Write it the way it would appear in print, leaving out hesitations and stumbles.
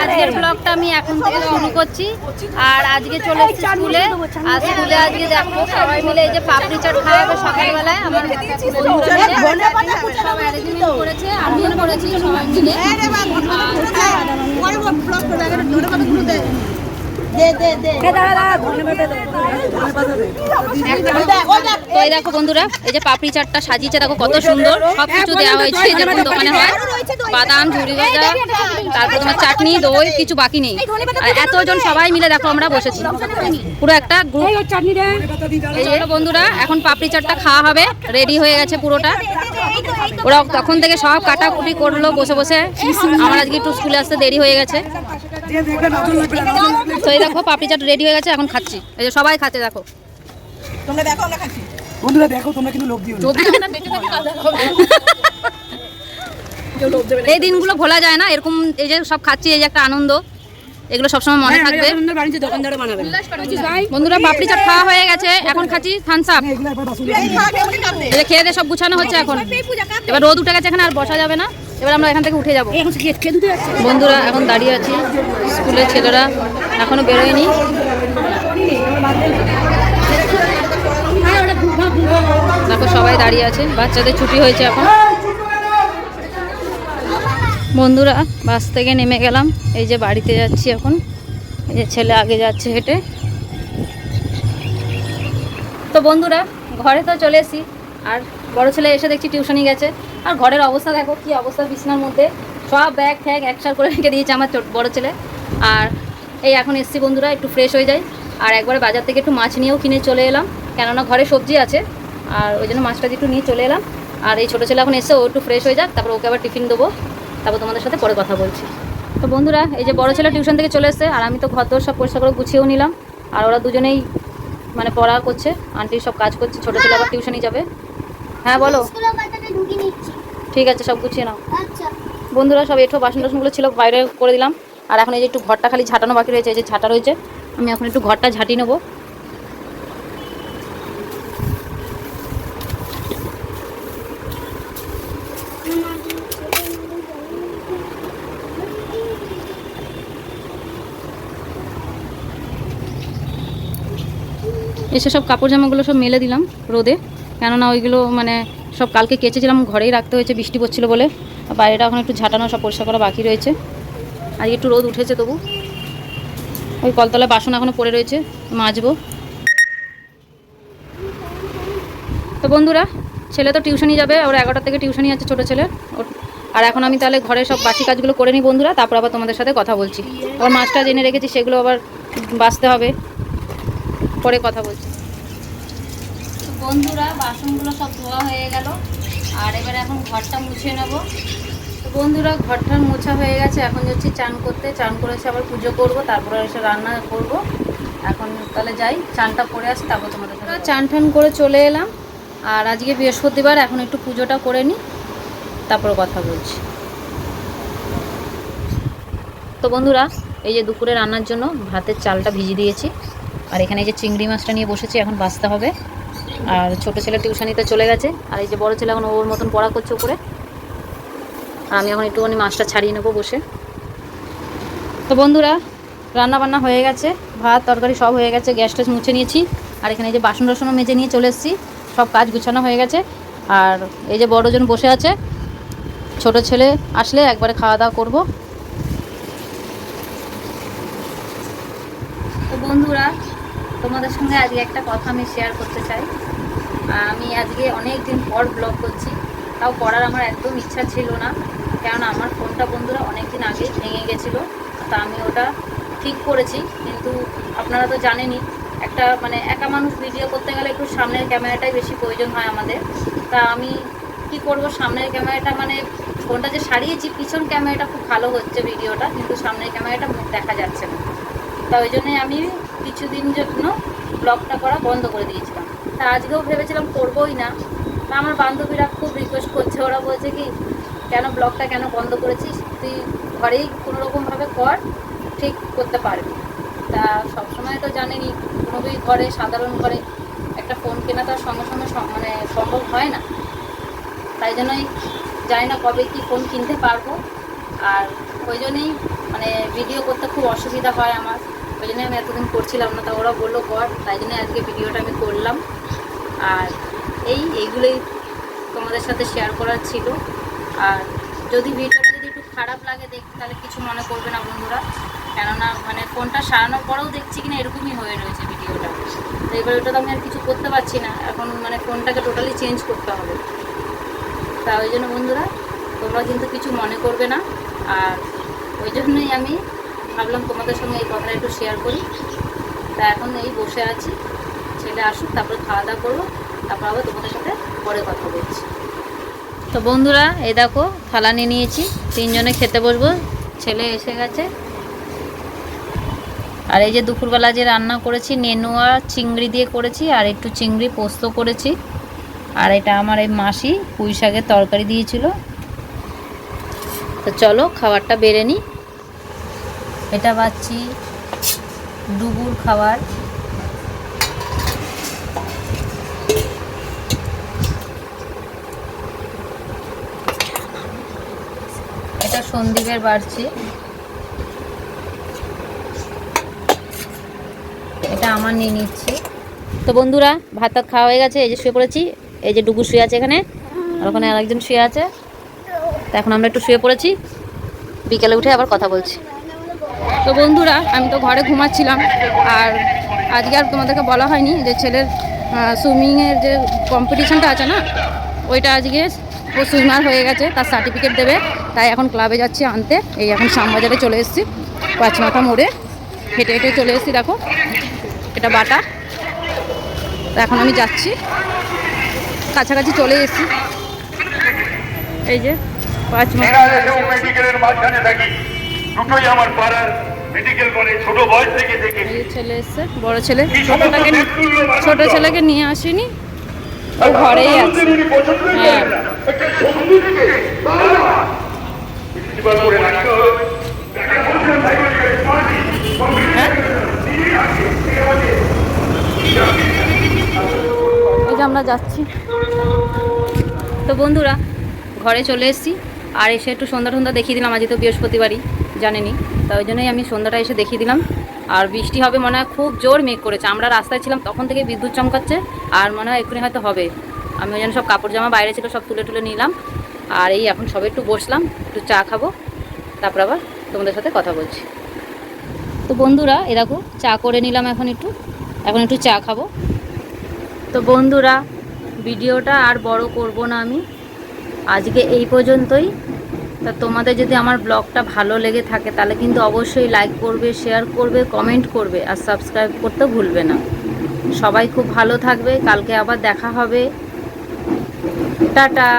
আজকের ব্লগটা আমি এখন থেকে শুরু করছি। আর আজকে চলে এসেছি স্কুলে। আর স্কুলে আজকে দেখো সবাই মিলে এই যে পাপড়ি চাট খাওয়াবে সকালবেলায়। আমার সব অ্যারেঞ্জমেন্ট করেছে, আমিও করেছি সবাই মিলে। তো এই দেখো বন্ধুরা, এই যে পাপড়ি চাটটা সাজিয়েছে দেখো কত সুন্দর, সবকিছু দেওয়া হয়েছে যেমন দোকানে হয়, বাদাম, ঝুড়ি ভাজা, তারপর তোমার চাটনি, দই, কিছু বাকি নেই। আর এতজন সবাই মিলে দেখো আমরা বসেছি, পুরো একটা গ্রুপ। এই যে বন্ধুরা এখন পাপড়ি চাটটা খাওয়া হবে, রেডি হয়ে গেছে পুরোটা। ওরা তখন থেকে সব কাটাকুটি করলো বসে বসে। আমার আজকে একটু স্কুলে আসতে দেরি হয়ে গেছে। তো এই দেখো পাপড়ি চাট রেডি হয়ে গেছে, এখন খাচ্ছি। এই যে সবাই খাচ্ছে দেখো। তোমরা দেখো আমরা খাচ্ছি। বন্ধুরা দেখো তোমরা কিন্তু লোভ দিও না। এই দিনগুলো ভোলা যায় না, এরকম এই যে সব খাচ্ছি, এই যে একটা আনন্দ, এগুলো সবসময় মনে থাকবে। বন্ধুরা পাপড়ি চাট খাওয়া হয়ে গেছে, এখন খাচ্ছি থামস আপ। এই যে খেয়ে দিয়ে সব গুছানো হচ্ছে এখন। এবার রোদ উঠে গেছে, এখানে আর বসা যাবে না। এবার আমরা এখান থেকে উঠে যাবো। বন্ধুরা এখন দাঁড়িয়ে আছি, স্কুলের ছেলেরা এখনো বেরোয়নি। দেখো সবাই দাঁড়িয়ে আছে, বাচ্চাদের ছুটি হয়েছে এখন। বন্ধুরা বাস থেকে নেমে গেলাম, এই যে বাড়িতে যাচ্ছি এখন। এই যে ছেলে আগে যাচ্ছে হেঁটে। তো বন্ধুরা ঘরে তো চলে এসেছি, আর বড় ছেলে এসে দেখছি টিউশনি গেছে। আর ঘরের অবস্থা দেখো কি অবস্থা, বিছানার মধ্যে সব ব্যাগ ঠ্যাগ একসার করে রেখে দিয়েছে আমার বড় ছেলে। আর এই এখন এসছি বন্ধুরা, একটু ফ্রেশ হয়ে যাই। আর একবারে বাজার থেকে একটু মাছ নিয়েও কিনে চলে এলাম, কেননা ঘরে সবজি আছে। আর ওই জন্য মাছটা একটু নিয়ে চলে এলাম। আর এই ছোটো ছেলে এখন এসে ও একটু ফ্রেশ হয়ে যাক, তারপর ওকে আবার টিফিন দেবো, তারপর তোমাদের সাথে পরে কথা বলছি। তো বন্ধুরা এই যে বড় ছেলে টিউশন থেকে চলে এসছে, আর আমি তো ঘর দোর সব পরিষ্কার করে গুছিয়েও নিলাম। আর ওরা দুজনেই মানে পড়া করছে, আন্টি সব কাজ করছে, ছোটো ছেলে আবার টিউশনই যাবে। হ্যাঁ বলো। ঠিক আছে, সব গুছিয়ে নাও। বন্ধুরা সব এঁঠো বাসন টাসনগুলো ছিল বাইরে করে দিলাম। আর এখন এই যে একটু ঘরটা খালি ঝাঁটানো বাকি রয়েছে, এই যে ঝাঁটা রয়েছে, আমি এখন একটু ঘরটা ঝাঁটি নেবো। এসে সব কাপড় জামাগুলো সব মেলে দিলাম রোদে, কেননা ওইগুলো মানে সব কালকে কেচেছিলাম, ঘরেই রাখতে হয়েছে বৃষ্টি পড়ছিল বলে। বাইরেটা এখন একটু ঝাঁটানো সব পরিষ্কার করা বাকি রয়েছে। আর একটু রোদ উঠেছে তবু। ওই কলতলায় বাসন এখনও পড়ে রয়েছে, মাজবো। তো বন্ধুরা ছেলে তো টিউশনই যাবে, ওর 11টা থেকে টিউশনই আছে ছোটো ছেলে ওর। আর এখন আমি তাহলে ঘরের সব বাসি কাজগুলো করে নিই বন্ধুরা, তারপর আবার তোমাদের সাথে কথা বলছি। আবার মাছটা জেনে রেখেছি, সেগুলো আবার বাছতে হবে, পরে কথা বলছি। বন্ধুরা বাসনগুলো সব ধোয়া হয়ে গেল, আর এবারে এখন ঘরটা মুছে নেব। তো বন্ধুরা ঘরটা মোছা হয়ে গেছে, এখন যাচ্ছি চান করতে। চান করে এসে আবার পুজো করব, তারপরে এসে রান্না করব। এখন তাহলে যাই, চানটা করে আসি, তারপর তোমাদের সাথে চান টান করে চলে এলাম। আর আজকে বৃহস্পতিবার, এখন একটু পুজোটা করে নিই, তারপর কথা বলছি। তো বন্ধুরা এই যে দুপুরে রান্নার জন্য ভাতের চালটা ভিজিয়ে দিয়েছি। আর এখানে এই যে চিংড়ি মাছটা নিয়ে বসেছি, এখন বাছতে হবে। আর ছোটো ছেলে টিউশনিতে চলে গেছে, আর এই যে বড় ছেলে এখন ওর মতন পড়া করছে উপরে। আর আমি এখন একটুখানি মাছটা ছাড়িয়ে নেবো বসে। তো বন্ধুরা রান্না বান্না হয়ে গেছে, ভাত তরকারি সব হয়ে গেছে, গ্যাস ট্যাস মুছে নিয়েছি। আর এখানে এই যে বাসন টাসনও মেজে নিয়ে চলে এসেছি, সব কাজ গুছানো হয়ে গেছে। আর এই যে বড়জন বসে আছে, ছোটো ছেলে আসলে একবারে খাওয়া দাওয়া করবো। তো বন্ধুরা তোমাদের সঙ্গে আজকে একটা কথা আমি শেয়ার করতে চাই। আমি আজকে অনেক দিন পর ব্লগ করছি, তাও করার আমার একদম ইচ্ছা ছিল না, কেননা আমার ফোনটা বন্ধুরা অনেক দিন আগেই ভেঙে গেছিলো। তা আমি ওটা ঠিক করেছি, কিন্তু আপনারা তো জানেনই একটা মানে একা মানুষ ভিডিও করতে গেলে একটু সামনের ক্যামেরাটাই বেশি প্রয়োজন হয় আমাদের। তা আমি কি করব, সামনের ক্যামেরাটা মানে ফোনটা যে সারিয়েছি, পিছন ক্যামেরাটা খুব ভালো হচ্ছে ভিডিওটা, কিন্তু সামনের ক্যামেরাটা মুখ দেখা যাচ্ছে না। তা ওই জন্যই আমি কিছুদিন জন্য ব্লগটা করা বন্ধ করে দিয়েছিলাম। তা আজকেও ভেবেছিলাম করবোই না। তা আমার বান্ধবীরা খুব রিকোয়েস্ট করছে, ওরা বলছে কি কেন ব্লগটা কেন বন্ধ করেছিস, তুই ঘরেই কোনোরকমভাবে কর, ঠিক করতে পারবি। তা সবসময় তো জানেনই কোনোই ঘরে সাধারণ ঘরে একটা ফোন কেনা তো সঙ্গে সঙ্গে মানে সম্ভব হয় না। তাই জন্যই জানি না কবে কি ফোন কিনতে পারবো। আর ওই জন্যই মানে ভিডিও করতে খুব অসুবিধা হয় আমার, ওই জন্যই আমি এতদিন করছিলাম না। তা ওরা বললো কর, তাই জন্যই আজকে ভিডিওটা আমি করলাম। আর এইগুলোই তোমাদের সাথে শেয়ার করার ছিল। আর যদি ভিডিওটা যদি একটু খারাপ লাগে দেখতে, তাহলে কিছু মনে করবে না বন্ধুরা, কেননা মানে ফোনটা সারানোর পরেও দেখছি কিনা এরকমই হয়ে রয়েছে ভিডিওটা। তো এবার ওটা তো আমি আর কিছু করতে পারছি না, এখন মানে ফোনটাকে টোটালি চেঞ্জ করতে হবে। তা ওই জন্য বন্ধুরা তোমরা কিন্তু কিছু মনে করবে না। আর ওই জন্যই আমি ভাবলাম তোমাদের সঙ্গে এই কথাটা একটু শেয়ার করি। তা এখন এই বসে আছি, ছেলে আসুক তারপরে খাওয়া দাওয়া করবো, তারপর আবার তোমাদের সাথে পরে কথা বলছি। তো বন্ধুরা এই দেখো থালা নিয়ে নিয়েছি, 3 জনে খেতে বসবো, ছেলে এসে গেছে। আর এই যে দুপুরবেলা যে রান্না করেছি নেনুয়া চিংড়ি দিয়ে করেছি, আর একটু চিংড়ি পোস্ত করেছি। আর এটা আমার এই মাসি পুঁই শাকের তরকারি দিয়েছিল। তো চলো খাবারটা বেড়ে নিই। এটা বাচ্ছি ডুবুর খাবার। এটা সন্দীপের বাড়ছি। এটা আমার নিয়ে নিচ্ছি। তো বন্ধুরা ভাত টাত খাওয়া হয়ে গেছে, এই যে শুয়ে পড়েছি। এই যে ডুবু শুয়ে আছে এখানে, আর ওখানে আরেকজন শুয়ে আছে। তো এখন আমরা একটু শুয়ে পড়েছি, বিকেলে উঠে আবার কথা বলছি। তো বন্ধুরা আমি তো ঘরে ঘুমাচ্ছিলাম, আর আজকে আর তোমাদেরকে বলা হয়নি যে ছেলের সুইমিংয়ের যে কম্পিটিশানটা আছে না, ওইটা আজকে ও সুইমার হয়ে গেছে, তার সার্টিফিকেট দেবে। তাই এখন ক্লাবে যাচ্ছি আনতে। এই এখন শ্যামবাজারে চলে এসেছি, পাঁচমাথা মোড়ে হেঁটে হেঁটে চলে এসেছি। দেখো এটা বাটা। তো এখন আমি যাচ্ছি, কাছাকাছি চলে এসেছি। এই যে পাঁচমাথা মেডিকেলের মাঝখানে থাকি, দুটোই আমার পাড়ার মেডিকেল কলেজ। ছোট বয়স থেকে ছেলে এসছে, বড় ছেলে। ছোট ছেলেকে নিয়ে আসিনি, ও ঘরেই আছে। হ্যাঁ এই যে আমরা যাচ্ছি। তো বন্ধুরা ঘরে চলে এসেছি, আর এসে একটু সন্ধ্যা টন্ধা দেখিয়ে দিলাম। আজকে তো বৃহস্পতিবারই জানেনি, তা ওই জন্যই আমি সন্ধ্যাটা এসে দেখিয়ে দিলাম। আর বৃষ্টি হবে মনে হয়, খুব জোর মেঘ করেছে। আমরা রাস্তায় ছিলাম তখন থেকে বিদ্যুৎ চমকাচ্ছে, আর মনে হয় এক্ষুনি হয়তো হবে। আমি ওই জন্য সব কাপড় জামা বাইরে ছিল সব তুলে তুলে নিলাম। আর এই এখন সবে একটু বসলাম, একটু চা খাবো, তারপর আবার তোমাদের সাথে কথা বলছি। তো বন্ধুরা এরকম চা করে নিলাম, এখন একটু চা খাবো। তো বন্ধুরা ভিডিওটা আর বড় করব না আমি, আজকে এই পর্যন্তই। তা তোমাদের যদি আমার ব্লগটা ভালো লেগে থাকে তাহলে কিন্তু অবশ্যই লাইক করবে, শেয়ার করবে, কমেন্ট করবে, আর সাবস্ক্রাইব করতে ভুলবে না। সবাই খুব ভালো থাকবে, কালকে আবার দেখা হবে। টাটা।